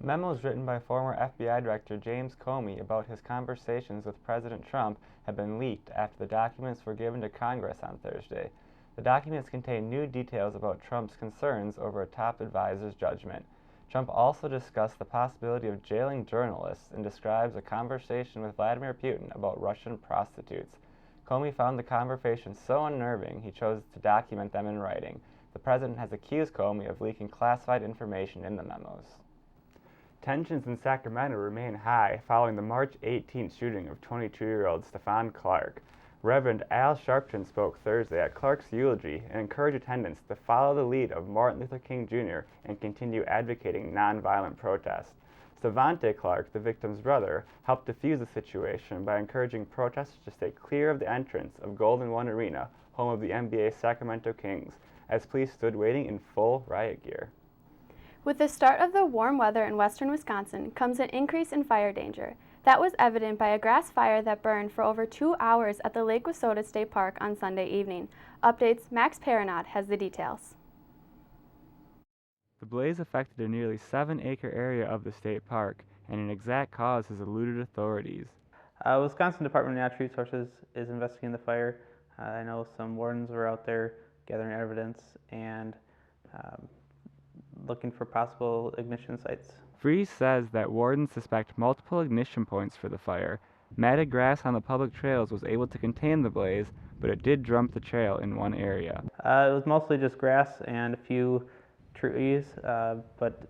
Memos written by former FBI Director James Comey about his conversations with President Trump have been leaked after the documents were given to Congress on Thursday. The documents contain new details about Trump's concerns over a top advisor's judgment. Trump also discussed the possibility of jailing journalists and describes a conversation with Vladimir Putin about Russian prostitutes. Comey found the conversation so unnerving he chose to document them in writing. The president has accused Comey of leaking classified information in the memos. Tensions in Sacramento remain high following the March 18th shooting of 22-year-old Stephon Clark. Reverend Al Sharpton spoke Thursday at Clark's eulogy and encouraged attendants to follow the lead of Martin Luther King Jr. and continue advocating nonviolent protest. Savante Clark, the victim's brother, helped defuse the situation by encouraging protesters to stay clear of the entrance of Golden One Arena, home of the NBA's Sacramento Kings, as police stood waiting in full riot gear. With the start of the warm weather in western Wisconsin comes an increase in fire danger. That was evident by a grass fire that burned for over 2 hours at the Lake Wissota State Park on Sunday evening. Updates, Max PERRENME0828 has the details. The blaze affected a nearly 7-acre area of the state park, and an exact cause has eluded authorities. Wisconsin Department of Natural Resources is investigating the fire. I know some wardens were out there gathering evidence and looking for possible ignition sites. Freeze says that wardens suspect multiple ignition points for the fire. Matted grass on the public trails was able to contain the blaze, but it did drum the trail in one area. It was mostly just grass and a few trees, but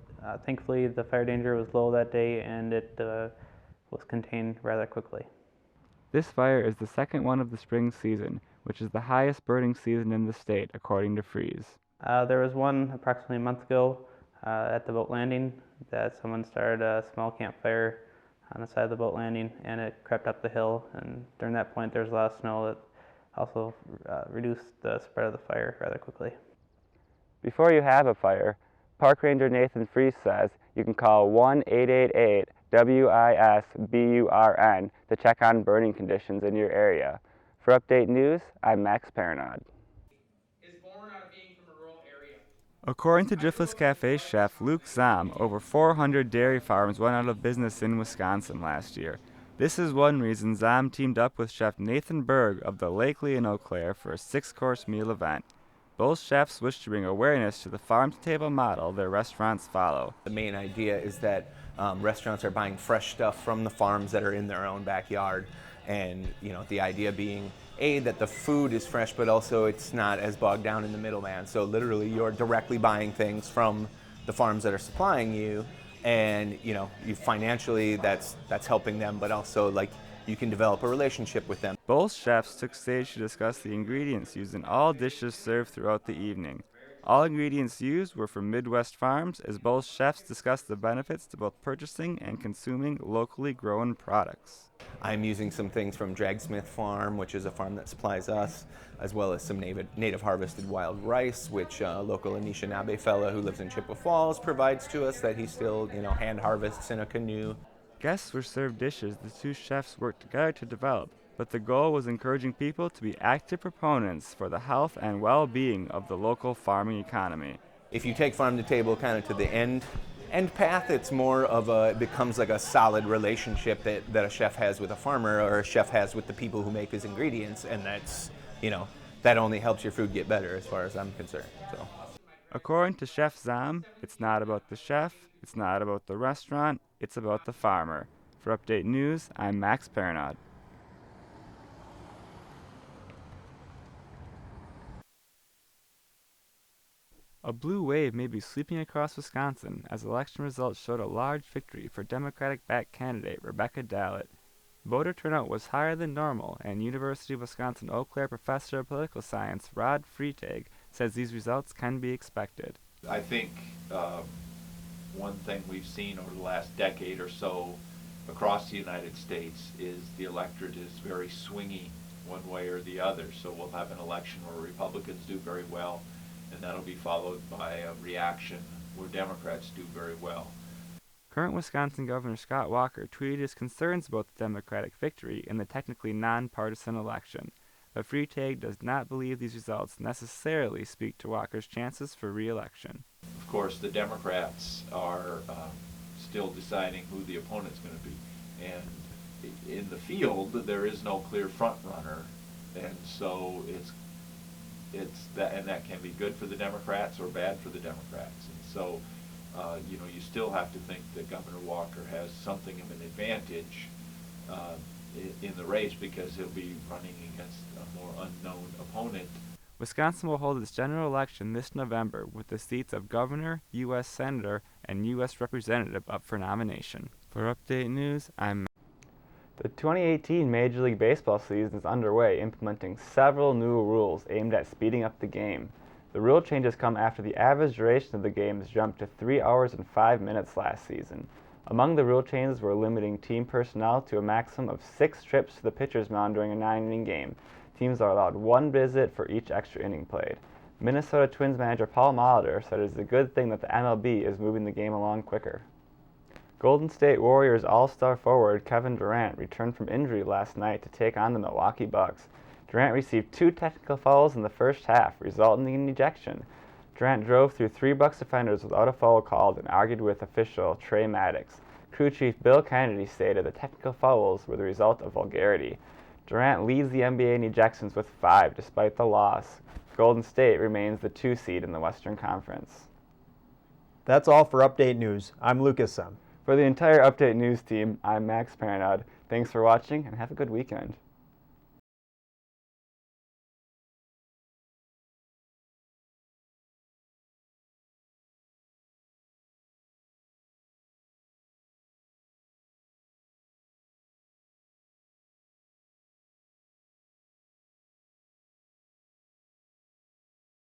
thankfully the fire danger was low that day and it was contained rather quickly. This fire is the second one of the spring season, which is the highest burning season in the state, according to Freeze. There was one approximately a month ago at the boat landing that someone started a small campfire on the side of the boat landing, and it crept up the hill, and during that point there was a lot of snow that also reduced the spread of the fire rather quickly. Before you have a fire, Park Ranger Nathan Freeze says you can call 1-888-WIS-BURN to check on burning conditions in your area. For Update News, I'm Max PERRENME0828. According to Driftless Cafe chef Luke Zahm, over 400 dairy farms went out of business in Wisconsin last year. This is one reason Zahm teamed up with chef Nathan Berg of the Lakely in Eau Claire for a 6-course meal event. Both chefs wish to bring awareness to the farm-to-table model their restaurants follow. The main idea is that restaurants are buying fresh stuff from the farms that are in their own backyard, and the idea being that the food is fresh, but also it's not as bogged down in the middleman. So literally you're directly buying things from the farms that are supplying you, and you financially that's helping them, but also you can develop a relationship with them. Both chefs took stage to discuss the ingredients used in all dishes served throughout the evening. All ingredients used were from Midwest farms, as both chefs discussed the benefits to both purchasing and consuming locally grown products. I'm using some things from Dragsmith Farm, which is a farm that supplies us, as well as some native harvested wild rice, which a local Anishinaabe fella who lives in Chippewa Falls provides to us that he still hand harvests in a canoe. Guests were served dishes the two chefs worked together to develop, but the goal was encouraging people to be active proponents for the health and well-being of the local farming economy. If you take farm to table kind of to the end path, it's more of it becomes like a solid relationship that a chef has with a farmer, or a chef has with the people who make his ingredients, and that's, that only helps your food get better as far as I'm concerned. So, according to Chef Zahm, it's not about the chef, it's not about the restaurant, it's about the farmer. For Update News, I'm Max PERRENME0828. A blue wave may be sweeping across Wisconsin as election results showed a large victory for Democratic-backed candidate Rebecca Dallett. Voter turnout was higher than normal, and University of Wisconsin-Eau Claire professor of political science Rod Freitag says these results can be expected. I think one thing we've seen over the last decade or so across the United States is the electorate is very swingy one way or the other. So we'll have an election where Republicans do very well, and that'll be followed by a reaction where Democrats do very well. Current Wisconsin Governor Scott Walker tweeted his concerns about the Democratic victory in the technically nonpartisan election, but Freitag does not believe these results necessarily speak to Walker's chances for re-election. Of course, the Democrats are still deciding who the opponent's going to be. And in the field, there is no clear front runner, and so that can be good for the Democrats or bad for the Democrats. And so, you still have to think that Governor Walker has something of an advantage in the race because he'll be running against a more unknown opponent. Wisconsin will hold its general election this November with the seats of governor, U.S. senator, and U.S. representative up for nomination. For Update News, I'm Matt. The 2018 Major League Baseball season is underway, implementing several new rules aimed at speeding up the game. The rule changes come after the average duration of the games jumped to 3 hours and 5 minutes last season. Among the rule changes were limiting team personnel to a maximum of 6 trips to the pitcher's mound during a 9-inning game. Teams are allowed 1 visit for each extra inning played. Minnesota Twins manager Paul Molitor said it is a good thing that the MLB is moving the game along quicker. Golden State Warriors all-star forward Kevin Durant returned from injury last night to take on the Milwaukee Bucks. Durant received 2 technical fouls in the first half, resulting in ejection. Durant drove through 3 Bucks defenders without a foul called and argued with official Trey Maddox. Crew chief Bill Kennedy stated the technical fouls were the result of vulgarity. Durant leads the NBA in ejections with 5 despite the loss. Golden State remains the 2 seed in the Western Conference. That's all for Update News. I'm Lucas Sem. For the entire Update News team, I'm Max Paranod. Thanks for watching and have a good weekend.